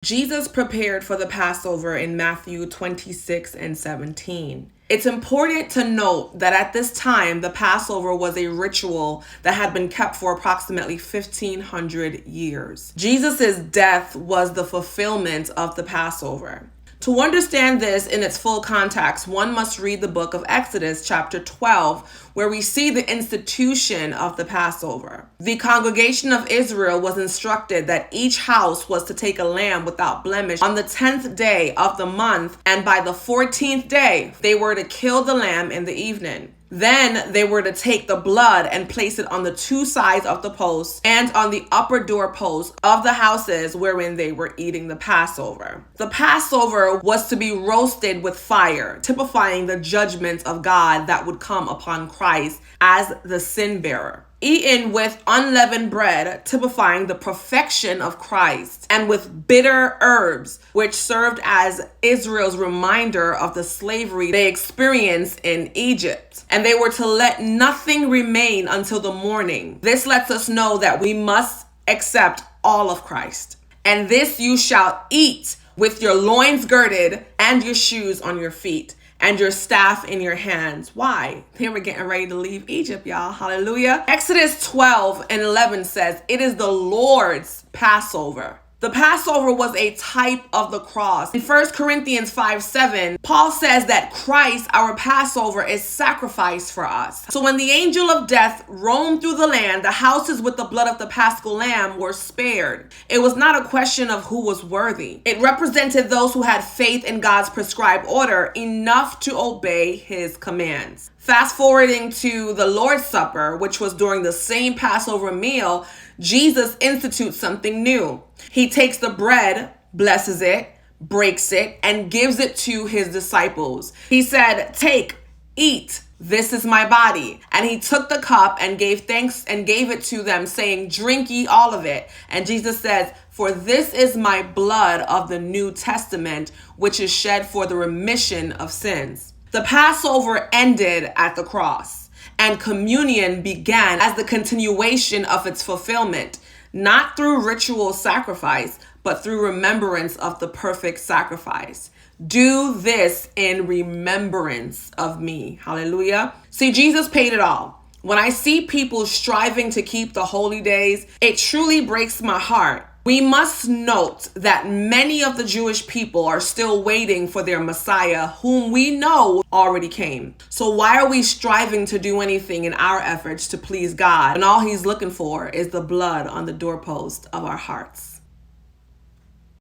Jesus prepared for the Passover in Matthew 26 and 17. It's important to note that at this time, the Passover was a ritual that had been kept for approximately 1,500 years. Jesus' death was the fulfillment of the Passover. To understand this in its full context, one must read the book of Exodus, chapter 12, where we see the institution of the Passover. The congregation of Israel was instructed that each house was to take a lamb without blemish on the 10th day of the month, and by the 14th day, they were to kill the lamb in the evening. Then they were to take the blood and place it on the two sides of the posts and on the upper doorposts of the houses wherein they were eating the Passover. The Passover was to be roasted with fire, typifying the judgment of God that would come upon Christ as the sin bearer. Eaten with unleavened bread, typifying the perfection of Christ, and with bitter herbs, which served as Israel's reminder of the slavery they experienced in Egypt. And they were to let nothing remain until the morning. This lets us know that we must accept all of Christ. And this you shall eat with your loins girded and your shoes on your feet, and your staff in your hands. Why? They were getting ready to leave Egypt, y'all. Hallelujah. Exodus 12 and 11 says, it is the Lord's Passover. The Passover was a type of the cross. In 1 Corinthians 5:7, Paul says that Christ, our Passover, is sacrificed for us. So when the angel of death roamed through the land, the houses with the blood of the Paschal Lamb were spared. It was not a question of who was worthy. It represented those who had faith in God's prescribed order enough to obey his commands. Fast forwarding to the Lord's Supper, which was during the same Passover meal, Jesus institutes something new. He takes the bread, blesses it, breaks it, and gives it to his disciples. He said, take, eat, this is my body. And he took the cup and gave thanks and gave it to them, saying, drink ye all of it. And Jesus says, for this is my blood of the New Testament, which is shed for the remission of sins. The Passover ended at the cross, and communion began as the continuation of its fulfillment, not through ritual sacrifice, but through remembrance of the perfect sacrifice. Do this in remembrance of me. Hallelujah. See, Jesus paid it all. When I see people striving to keep the holy days, it truly breaks my heart. We must note that many of the Jewish people are still waiting for their Messiah, whom we know already came. So why are we striving to do anything in our efforts to please God? And all he's looking for is the blood on the doorpost of our hearts.